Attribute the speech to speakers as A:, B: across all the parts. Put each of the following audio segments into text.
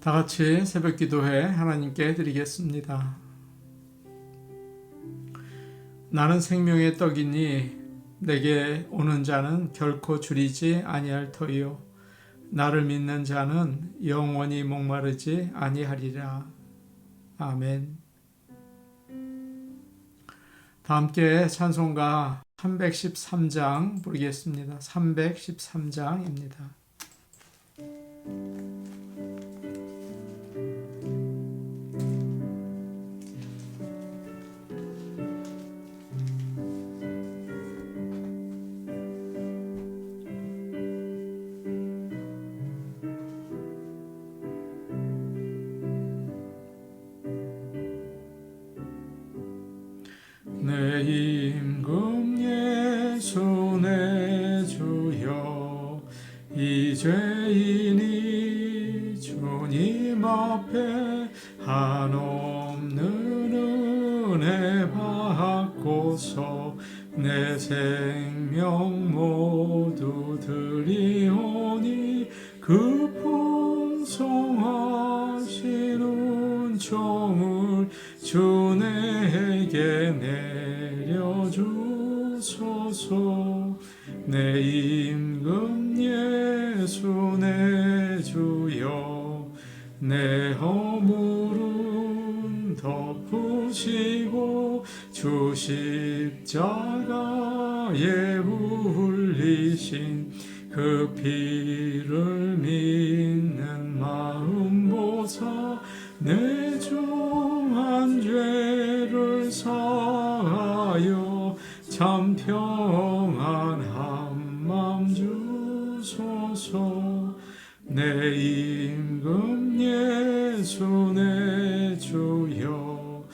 A: 다 같이 새벽 기도회 하나님께 드리겠습니다. 나는 생명의 떡이니 내게 오는 자는 결코 줄이지 아니할 터이요 나를 믿는 자는 영원히 목마르지 아니하리라. 아멘. 다 함께 찬송가 313장 부르겠습니다. 313장입니다. 내 임금 예수 내 주여 이 죄인이 주님 앞에 한없는 은혜 받고서 내 생명 모두 드리오니 그 풍성하신 은총을 주 내게 내려주소서. 내 임금 예수 내 주여 내 허물은 덮으시고 주 십자가에 흘리신 그 피를 믿는 마음 보사 내 중한 죄를 사하여 참 평안한 맘 주소서. 내 임금 예수 내 주여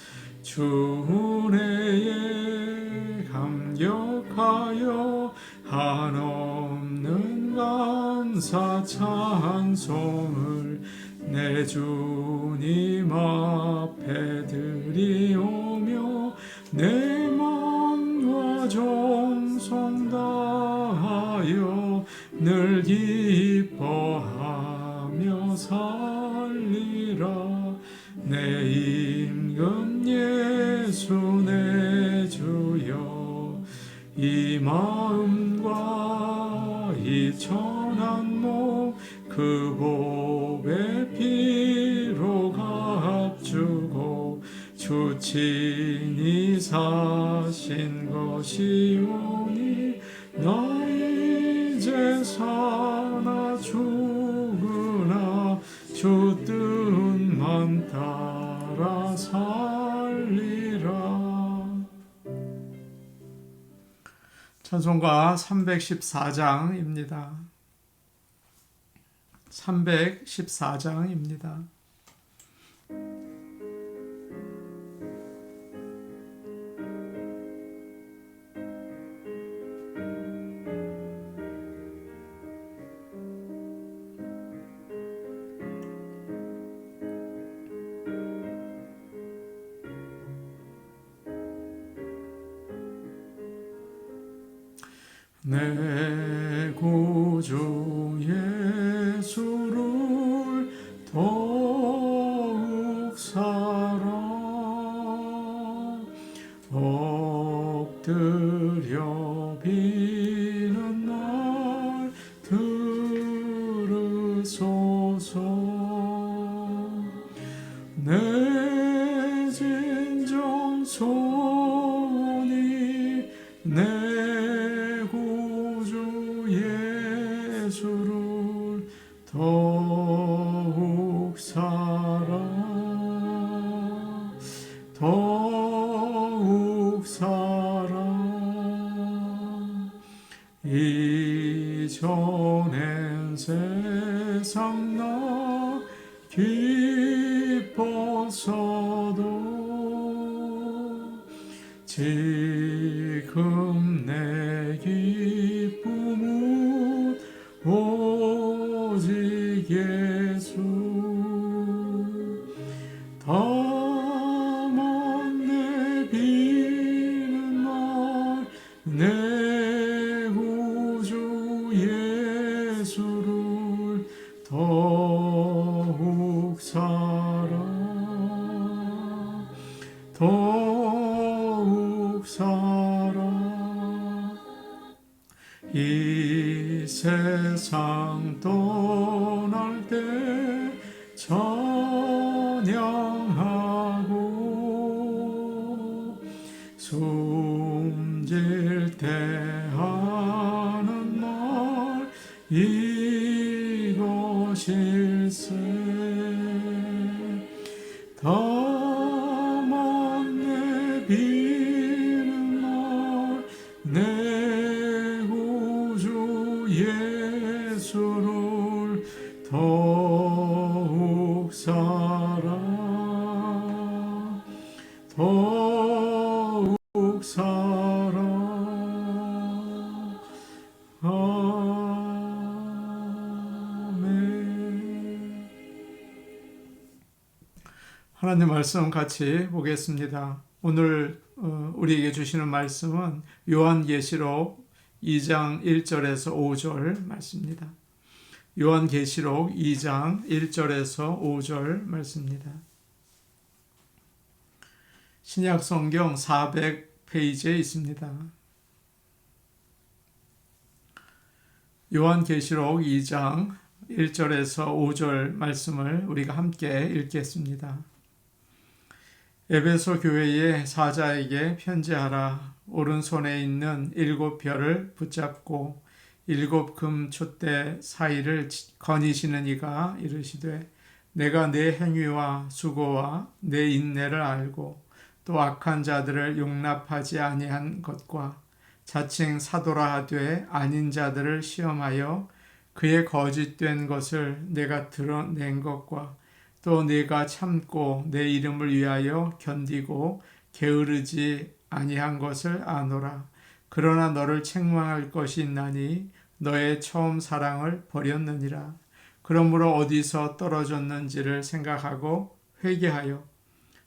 A: 주 은혜에 감격하여 한없는 감사 찬송을 내 주님 앞에 드리오며 내 마음과 정성 다하여 늘 기뻐하며 살리라. 내 임금 예수 내 주여 이 마음과 이 천한 몸 그 보배 피로 값주고 주 친히 사신 것이오니 나 이제 사나 죽으나 주 뜻만 따라 살리라. 찬송가 314장입니다. 314장입니다. 내 구주 예수를 더욱 사랑 엎드려 비는 날 들으소서. 내 진정 소원이 내 예수를 더욱 사랑 더욱 사랑 이전엔 세상 나 기뻤어도 지금 내 기쁨은 오직 예수. 다만 내 비는 날 내 구주 예수를 더욱 더욱 살아 이 세상 떠날 때 찬양하고 숨질 때 하는 말 이것일세 다만 내 비는 말 내 구주 예수를 더욱 살아 더욱 살아 아멘. 하나님 말씀 같이 보겠습니다. 오늘 우리에게 주시는 말씀은 요한계시록 2장 1절에서 5절 말씀입니다. 요한계시록 2장 1절에서 5절 말씀입니다. 신약 성경 400페이지에 있습니다. 요한계시록 2장 1절에서 5절 말씀을 우리가 함께 읽겠습니다. 에베소 교회의 사자에게 편지하라. 오른손에 있는 7별을 붙잡고 7 금 촛대 사이를 거니시는 이가 이르시되 내가 내 행위와 수고와 내 인내를 알고 또 악한 자들을 용납하지 아니한 것과 자칭 사도라 하되 아닌 자들을 시험하여 그의 거짓된 것을 내가 드러낸 것과 또 내가 참고 내 이름을 위하여 견디고 게으르지 아니한 것을 아노라. 그러나 너를 책망할 것이 있나니 너의 처음 사랑을 버렸느니라. 그러므로 어디서 떨어졌는지를 생각하고 회개하여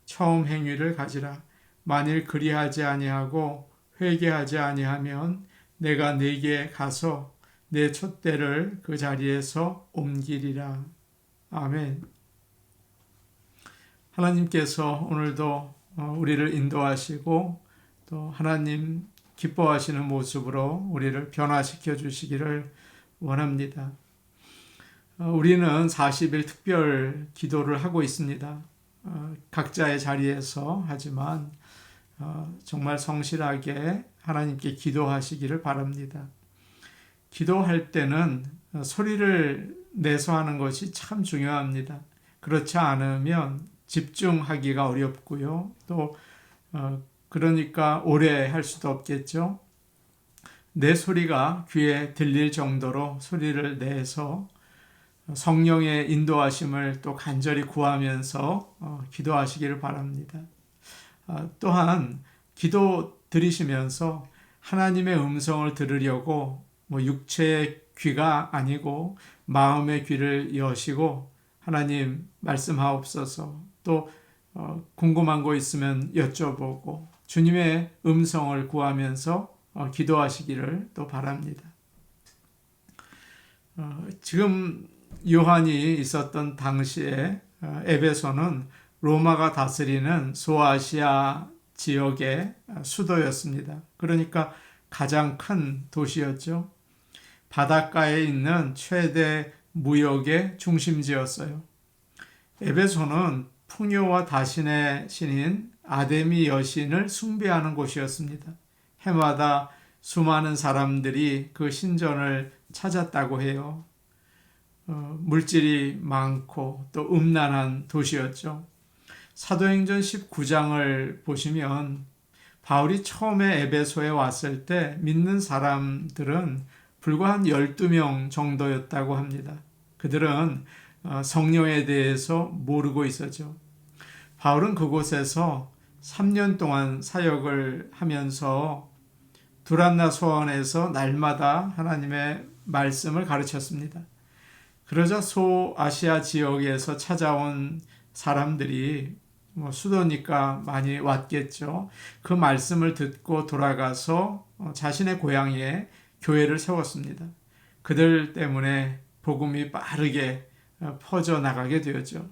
A: 처음 행위를 가지라. 만일 그리하지 아니하고 회개하지 아니하면 내가 네게 가서 내 촛대를 그 자리에서 옮기리라. 아멘. 하나님께서 오늘도 우리를 인도하시고 또 하나님 기뻐하시는 모습으로 우리를 변화시켜 주시기를 원합니다. 우리는 40일 특별 기도를 하고 있습니다. 각자의 자리에서 하지만 정말 성실하게 하나님께 기도하시기를 바랍니다. 기도할 때는 소리를 내서 하는 것이 참 중요합니다. 그렇지 않으면 집중하기가 어렵고요. 또 그러니까 오래 할 수도 없겠죠. 내 소리가 귀에 들릴 정도로 소리를 내서 성령의 인도하심을 또 간절히 구하면서 기도하시기를 바랍니다. 또한 기도 드리시면서 하나님의 음성을 들으려고 육체의 귀가 아니고 마음의 귀를 여시고 하나님 말씀하옵소서 또 궁금한 거 있으면 여쭤보고 주님의 음성을 구하면서 기도하시기를 또 바랍니다. 지금 요한이 있었던 당시에 에베소는 로마가 다스리는 소아시아 지역의 수도였습니다. 그러니까 가장 큰 도시였죠. 바닷가에 있는 최대 무역의 중심지였어요. 에베소는 풍요와 다신의 신인 아데미 여신을 숭배하는 곳이었습니다. 해마다 수많은 사람들이 그 신전을 찾았다고 해요. 물질이 많고 또 음란한 도시였죠. 사도행전 19장을 보시면 바울이 처음에 에베소에 왔을 때 믿는 사람들은 불과 한 12명 정도였다고 합니다. 그들은 성령에 대해서 모르고 있었죠. 바울은 그곳에서 3년 동안 사역을 하면서 두란나 소원에서 날마다 하나님의 말씀을 가르쳤습니다. 그러자 소아시아 지역에서 찾아온 사람들이 수도니까 많이 왔겠죠. 그 말씀을 듣고 돌아가서 자신의 고향에 교회를 세웠습니다. 그들 때문에 복음이 빠르게 퍼져나가게 되었죠.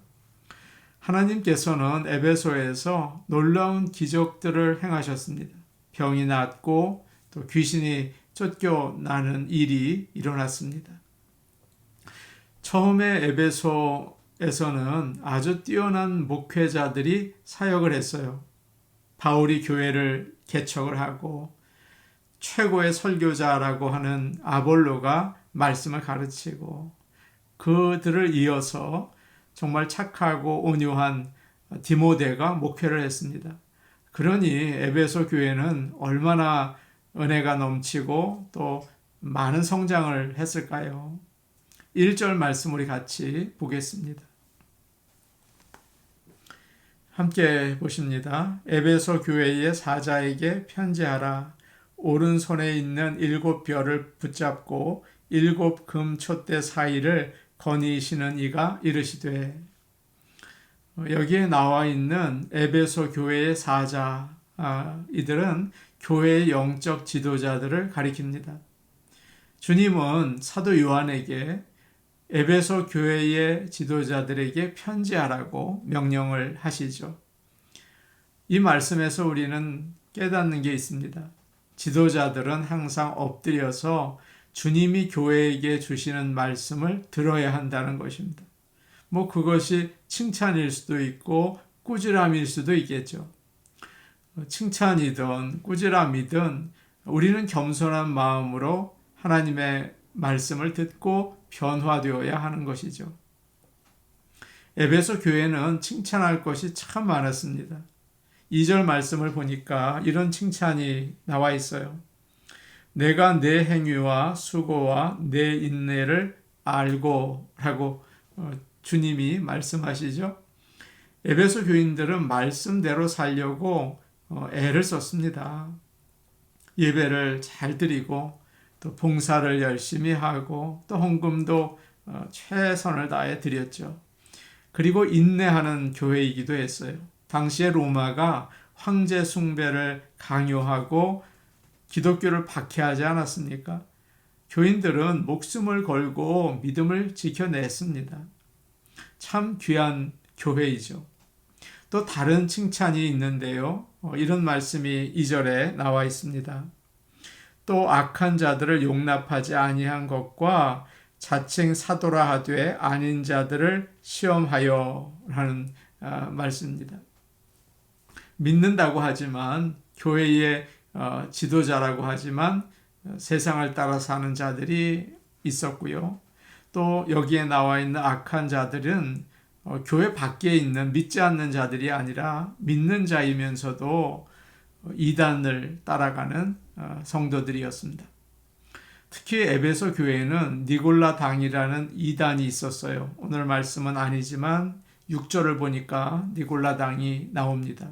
A: 하나님께서는 에베소에서 놀라운 기적들을 행하셨습니다. 병이 낫고 또 귀신이 쫓겨나는 일이 일어났습니다. 처음에 에베소에서는 아주 뛰어난 목회자들이 사역을 했어요. 바울이 교회를 개척을 하고 최고의 설교자라고 하는 아볼로가 말씀을 가르치고 그들을 이어서 정말 착하고 온유한 디모데가 목회를 했습니다. 그러니 에베소 교회는 얼마나 은혜가 넘치고 또 많은 성장을 했을까요? 1절 말씀 우리 같이 보겠습니다. 함께 보십니다. 에베소 교회의 사자에게 편지하라. 오른손에 있는 7별을 붙잡고 7 금 촛대 사이를 거니시는 이가 이르시되. 여기에 나와 있는 에베소 교회의 사자, 이들은 교회의 영적 지도자들을 가리킵니다. 주님은 사도 요한에게 에베소 교회의 지도자들에게 편지하라고 명령을 하시죠. 이 말씀에서 우리는 깨닫는 게 있습니다. 지도자들은 항상 엎드려서 주님이 교회에게 주시는 말씀을 들어야 한다는 것입니다. 그것이 칭찬일 수도 있고 꾸지람일 수도 있겠죠. 칭찬이든 꾸지람이든 우리는 겸손한 마음으로 하나님의 말씀을 듣고 변화되어야 하는 것이죠. 에베소 교회는 칭찬할 것이 참 많았습니다. 2절 말씀을 보니까 이런 칭찬이 나와 있어요. 내가 내 행위와 수고와 내 인내를 알고 라고 주님이 말씀하시죠. 에베소 교인들은 말씀대로 살려고 애를 썼습니다. 예배를 잘 드리고 또 봉사를 열심히 하고 또 헌금도 최선을 다해 드렸죠. 그리고 인내하는 교회이기도 했어요. 당시에 로마가 황제 숭배를 강요하고 기독교를 박해하지 않았습니까? 교인들은 목숨을 걸고 믿음을 지켜냈습니다. 참 귀한 교회이죠. 또 다른 칭찬이 있는데요. 이런 말씀이 2절에 나와 있습니다. 또 악한 자들을 용납하지 아니한 것과 자칭 사도라 하되 아닌 자들을 시험하여 라는 말씀입니다. 믿는다고 하지만 교회의 지도자라고 하지만 세상을 따라 사는 자들이 있었고요. 또 여기에 나와 있는 악한 자들은 교회 밖에 있는 믿지 않는 자들이 아니라 믿는 자이면서도 이단을 따라가는 성도들이었습니다. 특히 에베소 교회에는 니골라 당이라는 이단이 있었어요. 오늘 말씀은 아니지만 6절을 보니까 니골라 당이 나옵니다.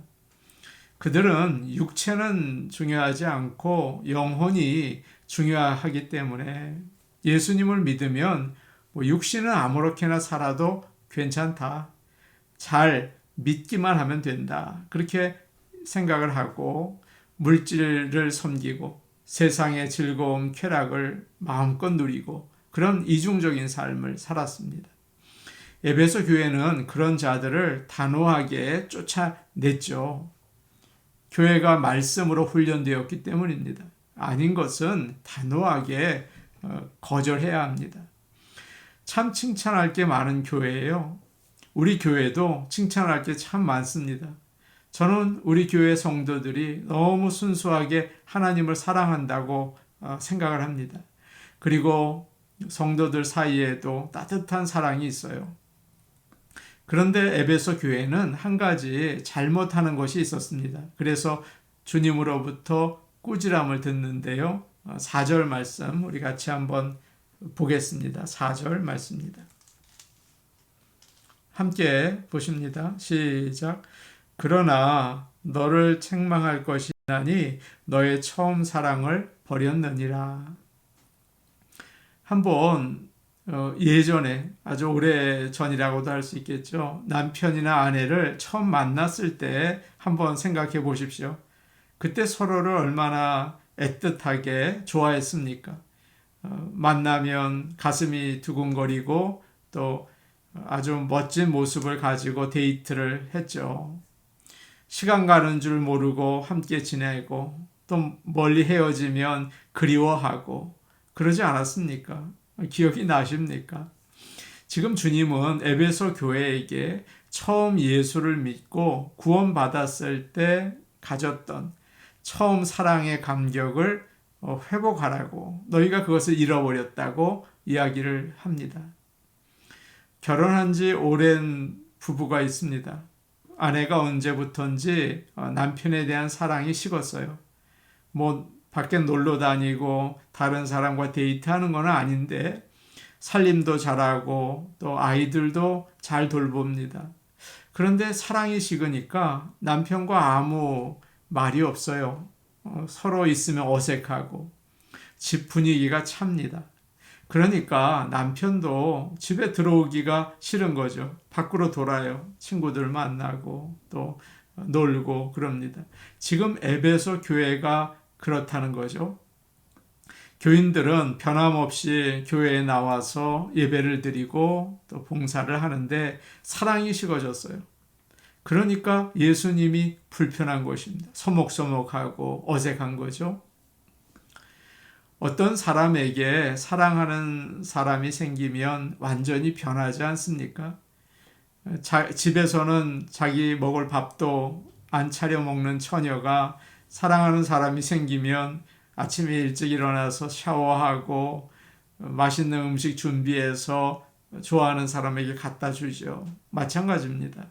A: 그들은 육체는 중요하지 않고 영혼이 중요하기 때문에 예수님을 믿으면 육신은 아무렇게나 살아도 괜찮다. 잘 믿기만 하면 된다. 그렇게 생각을 하고 물질을 섬기고 세상의 즐거움, 쾌락을 마음껏 누리고 그런 이중적인 삶을 살았습니다. 에베소 교회는 그런 자들을 단호하게 쫓아냈죠. 교회가 말씀으로 훈련되었기 때문입니다. 아닌 것은 단호하게 거절해야 합니다. 참 칭찬할 게 많은 교회예요. 우리 교회도 칭찬할 게 참 많습니다. 저는 우리 교회 성도들이 너무 순수하게 하나님을 사랑한다고 생각을 합니다. 그리고 성도들 사이에도 따뜻한 사랑이 있어요. 그런데 에베소 교회는 한 가지 잘못하는 것이 있었습니다. 그래서 주님으로부터 꾸지람을 듣는데요. 4절 말씀 우리 같이 한번 보겠습니다. 4절 말씀입니다. 함께 보십니다. 시작. 그러나 너를 책망할 것이 있나니 너의 처음 사랑을 버렸느니라. 한번 예전에 아주 오래 전이라고도 할 수 있겠죠. 남편이나 아내를 처음 만났을 때 한번 생각해 보십시오. 그때 서로를 얼마나 애틋하게 좋아했습니까? 만나면 가슴이 두근거리고 또 아주 멋진 모습을 가지고 데이트를 했죠. 시간 가는 줄 모르고 함께 지내고 또 멀리 헤어지면 그리워하고 그러지 않았습니까? 기억이 나십니까? 지금 주님은 에베소 교회에게 처음 예수를 믿고 구원받았을 때 가졌던 처음 사랑의 감격을 회복하라고, 너희가 그것을 잃어버렸다고 이야기를 합니다. 결혼한 지 오랜 부부가 있습니다. 아내가 언제부턴지 남편에 대한 사랑이 식었어요. 밖에 놀러 다니고 다른 사람과 데이트하는 건 아닌데 살림도 잘하고 또 아이들도 잘 돌봅니다. 그런데 사랑이 식으니까 남편과 아무 말이 없어요. 서로 있으면 어색하고 집 분위기가 찹니다. 그러니까 남편도 집에 들어오기가 싫은 거죠. 밖으로 돌아요. 친구들 만나고 또 놀고 그럽니다. 지금 에베소 교회가 그렇다는 거죠. 교인들은 변함없이 교회에 나와서 예배를 드리고 또 봉사를 하는데 사랑이 식어졌어요. 그러니까 예수님이 불편한 것입니다. 서먹서먹하고 어색한 거죠. 어떤 사람에게 사랑하는 사람이 생기면 완전히 변하지 않습니까? 집에서는 자기 먹을 밥도 안 차려 먹는 처녀가 사랑하는 사람이 생기면 아침에 일찍 일어나서 샤워하고 맛있는 음식 준비해서 좋아하는 사람에게 갖다 주죠. 마찬가지입니다.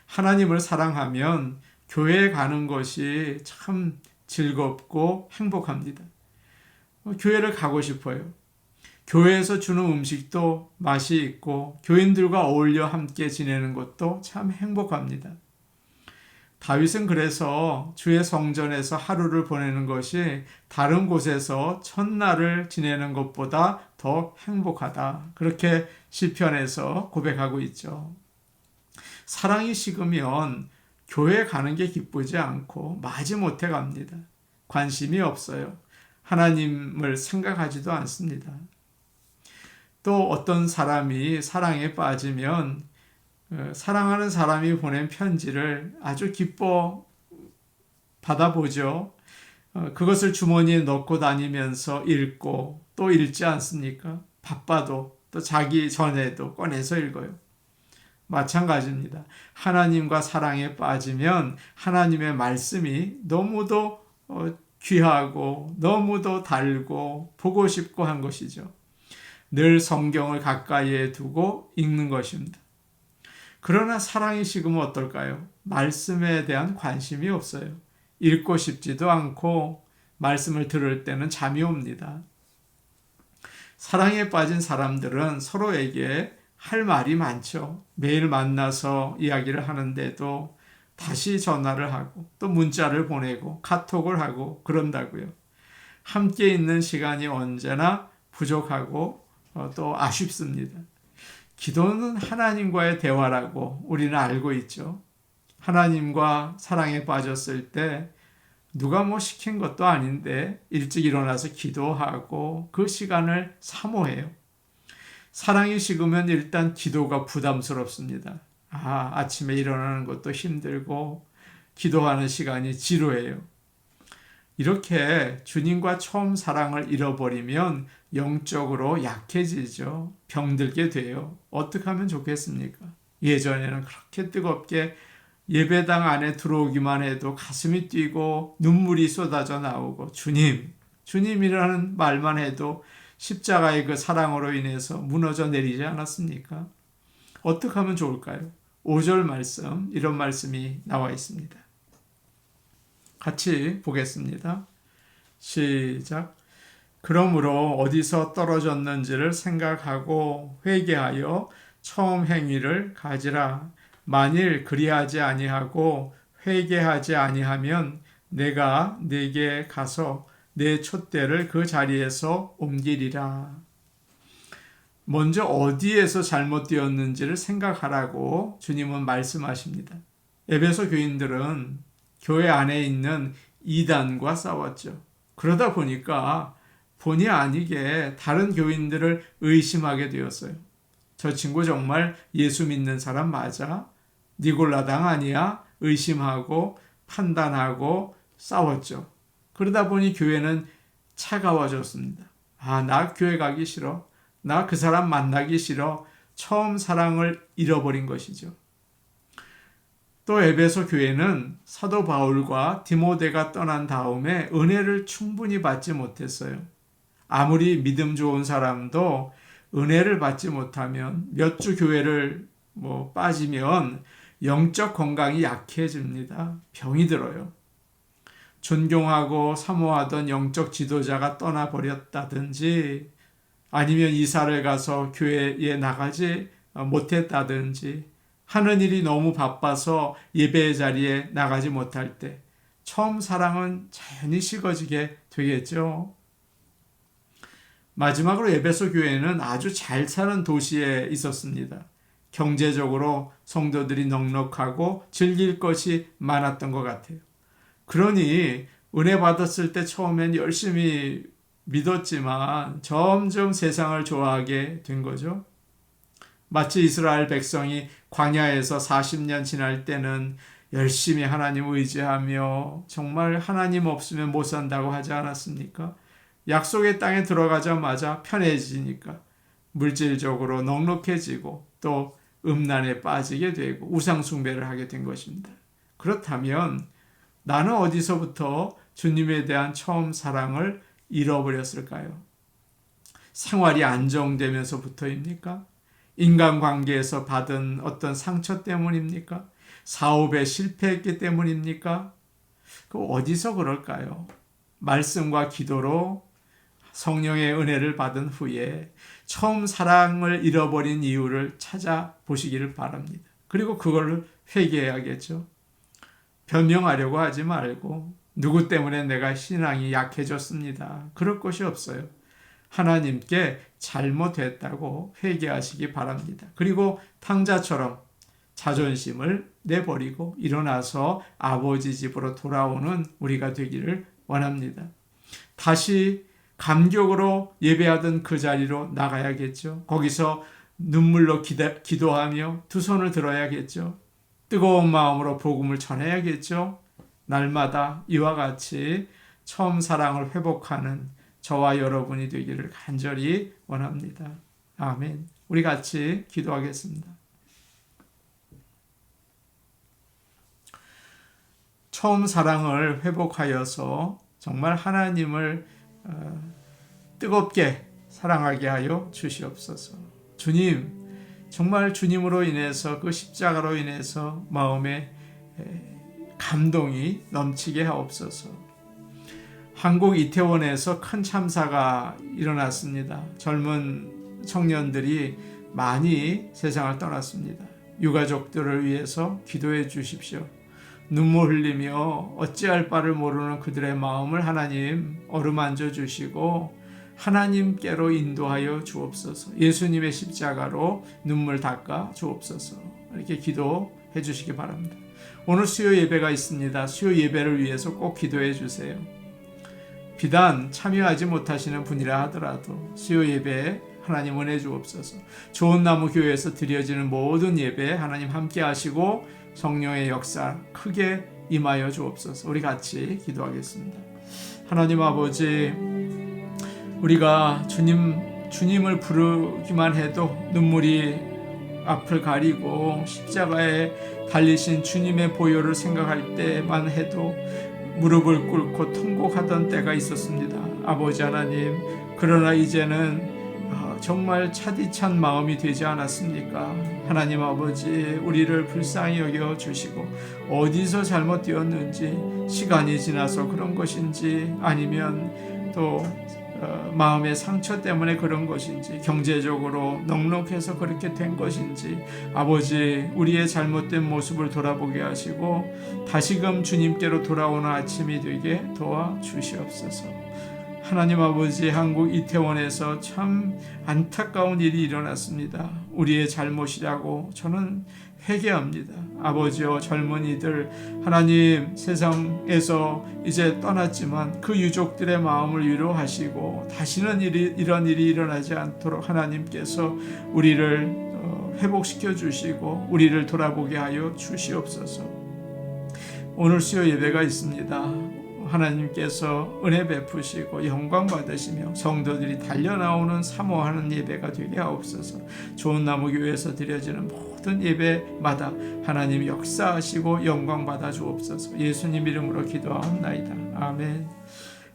A: 하나님을 사랑하면 교회에 가는 것이 참 즐겁고 행복합니다. 교회를 가고 싶어요. 교회에서 주는 음식도 맛이 있고 교인들과 어울려 함께 지내는 것도 참 행복합니다. 다윗은 그래서 주의 성전에서 하루를 보내는 것이 다른 곳에서 첫날을 지내는 것보다 더 행복하다. 그렇게 시편에서 고백하고 있죠. 사랑이 식으면 교회 가는 게 기쁘지 않고 마지못해 갑니다. 관심이 없어요. 하나님을 생각하지도 않습니다. 또 어떤 사람이 사랑에 빠지면 사랑하는 사람이 보낸 편지를 아주 기뻐 받아보죠. 그것을 주머니에 넣고 다니면서 읽고 또 읽지 않습니까? 바빠도 또 자기 전에도 꺼내서 읽어요. 마찬가지입니다. 하나님과 사랑에 빠지면 하나님의 말씀이 너무도 귀하고 너무도 달고 보고 싶고 한 것이죠. 늘 성경을 가까이에 두고 읽는 것입니다. 그러나 사랑이 식으면 어떨까요? 말씀에 대한 관심이 없어요. 읽고 싶지도 않고 말씀을 들을 때는 잠이 옵니다. 사랑에 빠진 사람들은 서로에게 할 말이 많죠. 매일 만나서 이야기를 하는데도 다시 전화를 하고 또 문자를 보내고 카톡을 하고 그런다고요. 함께 있는 시간이 언제나 부족하고 또 아쉽습니다. 기도는 하나님과의 대화라고 우리는 알고 있죠. 하나님과 사랑에 빠졌을 때 누가 시킨 것도 아닌데 일찍 일어나서 기도하고 그 시간을 사모해요. 사랑이 식으면 일단 기도가 부담스럽습니다. 아침에 일어나는 것도 힘들고 기도하는 시간이 지루해요. 이렇게 주님과 처음 사랑을 잃어버리면 영적으로 약해지죠. 병들게 돼요. 어떻게 하면 좋겠습니까? 예전에는 그렇게 뜨겁게 예배당 안에 들어오기만 해도 가슴이 뛰고 눈물이 쏟아져 나오고 주님이라는 말만 해도 십자가의 그 사랑으로 인해서 무너져 내리지 않았습니까? 어떻게 하면 좋을까요? 5절 말씀, 이런 말씀이 나와 있습니다. 같이 보겠습니다. 시작. 그러므로 어디서 떨어졌는지를 생각하고 회개하여 처음 행위를 가지라. 만일 그리하지 아니하고 회개하지 아니하면 내가 네게 가서 내 촛대를 그 자리에서 옮기리라. 먼저 어디에서 잘못되었는지를 생각하라고 주님은 말씀하십니다. 에베소 교인들은 교회 안에 있는 이단과 싸웠죠. 그러다 보니까 본의 아니게 다른 교인들을 의심하게 되었어요. 저 친구 정말 예수 믿는 사람 맞아? 니골라당 아니야? 의심하고 판단하고 싸웠죠. 그러다 보니 교회는 차가워졌습니다. 나 교회 가기 싫어. 나 그 사람 만나기 싫어. 처음 사랑을 잃어버린 것이죠. 또 에베소 교회는 사도 바울과 디모데가 떠난 다음에 은혜를 충분히 받지 못했어요. 아무리 믿음 좋은 사람도 은혜를 받지 못하면 몇 주 교회를 빠지면 영적 건강이 약해집니다. 병이 들어요. 존경하고 사모하던 영적 지도자가 떠나버렸다든지 아니면 이사를 가서 교회에 나가지 못했다든지 하는 일이 너무 바빠서 예배의 자리에 나가지 못할 때 처음 사랑은 자연히 식어지게 되겠죠. 마지막으로 에베소 교회는 아주 잘 사는 도시에 있었습니다. 경제적으로 성도들이 넉넉하고 즐길 것이 많았던 것 같아요. 그러니 은혜 받았을 때 처음엔 열심히 믿었지만 점점 세상을 좋아하게 된 거죠. 마치 이스라엘 백성이 광야에서 40년 지날 때는 열심히 하나님 의지하며 정말 하나님 없으면 못 산다고 하지 않았습니까? 약속의 땅에 들어가자마자 편해지니까 물질적으로 넉넉해지고 또 음란에 빠지게 되고 우상숭배를 하게 된 것입니다. 그렇다면 나는 어디서부터 주님에 대한 처음 사랑을 잃어버렸을까요? 생활이 안정되면서부터입니까? 인간관계에서 받은 어떤 상처 때문입니까? 사업에 실패했기 때문입니까? 어디서 그럴까요? 말씀과 기도로 성령의 은혜를 받은 후에 처음 사랑을 잃어버린 이유를 찾아보시기를 바랍니다. 그리고 그걸 회개해야겠죠. 변명하려고 하지 말고 누구 때문에 내가 신앙이 약해졌습니다. 그럴 것이 없어요. 하나님께 잘못했다고 회개하시기 바랍니다. 그리고 탕자처럼 자존심을 내버리고 일어나서 아버지 집으로 돌아오는 우리가 되기를 원합니다. 다시 감격으로 예배하던 그 자리로 나가야겠죠. 거기서 눈물로 기도하며 두 손을 들어야겠죠. 뜨거운 마음으로 복음을 전해야겠죠. 날마다 이와 같이 처음 사랑을 회복하는 저와 여러분이 되기를 간절히 원합니다. 아멘. 우리 같이 기도하겠습니다. 처음 사랑을 회복하여서 정말 하나님을 뜨겁게 사랑하게 하여 주시옵소서. 주님, 정말 주님으로 인해서 그 십자가로 인해서 마음에 감동이 넘치게 하옵소서. 한국 이태원에서 큰 참사가 일어났습니다. 젊은 청년들이 많이 세상을 떠났습니다. 유가족들을 위해서 기도해 주십시오. 눈물 흘리며 어찌할 바를 모르는 그들의 마음을 하나님 어루만져 주시고 하나님께로 인도하여 주옵소서. 예수님의 십자가로 눈물 닦아 주옵소서. 이렇게 기도해 주시기 바랍니다. 오늘 수요 예배가 있습니다. 수요 예배를 위해서 꼭 기도해 주세요. 비단 참여하지 못하시는 분이라 하더라도 수요 예배에 하나님 은혜 주옵소서. 좋은 나무 교회에서 드려지는 모든 예배에 하나님 함께 하시고 성령의 역사 크게 임하여 주옵소서. 우리 같이 기도하겠습니다. 하나님 아버지, 우리가 주님을 부르기만 해도 눈물이 앞을 가리고 십자가에 달리신 주님의 보혈을 생각할 때만 해도 무릎을 꿇고 통곡하던 때가 있었습니다. 아버지 하나님, 그러나 이제는 정말 차디찬 마음이 되지 않았습니까? 하나님 아버지, 우리를 불쌍히 여겨 주시고 어디서 잘못되었는지, 시간이 지나서 그런 것인지 아니면 또 마음의 상처 때문에 그런 것인지, 경제적으로 넉넉해서 그렇게 된 것인지, 아버지, 우리의 잘못된 모습을 돌아보게 하시고 다시금 주님께로 돌아오는 아침이 되게 도와주시옵소서. 하나님 아버지, 한국 이태원에서 참 안타까운 일이 일어났습니다. 우리의 잘못이라고 저는 회개합니다. 아버지여, 젊은이들 하나님 세상에서 이제 떠났지만 그 유족들의 마음을 위로하시고 다시는 이런 일이 일어나지 않도록 하나님께서 우리를 회복시켜 주시고 우리를 돌아보게 하여 주시옵소서. 오늘 수요 예배가 있습니다. 하나님께서 은혜 베푸시고 영광 받으시며 성도들이 달려나오는 사모하는 예배가 되게 하옵소서. 좋은 나무 교회에서 드려지는 모든 예배마다 하나님 역사하시고 영광 받아 주옵소서. 예수님 이름으로 기도하옵나이다. 아멘.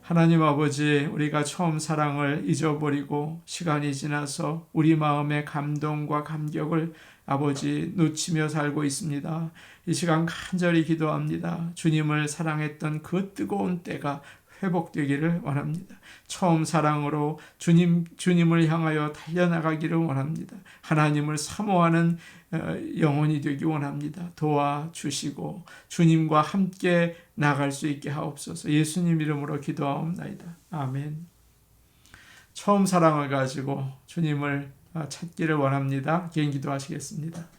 A: 하나님 아버지, 우리가 처음 사랑을 잊어버리고 시간이 지나서 우리 마음의 감동과 감격을 아버지 놓치며 살고 있습니다. 이 시간 간절히 기도합니다. 주님을 사랑했던 그 뜨거운 때가 회복되기를 원합니다. 처음 사랑으로 주님을 향하여 달려나가기를 원합니다. 하나님을 사모하는 영혼이 되기 원합니다. 도와주시고 주님과 함께 나갈 수 있게 하옵소서. 예수님 이름으로 기도하옵나이다. 아멘. 처음 사랑을 가지고 주님을 찾기를 원합니다. 개인 기도하시겠습니다.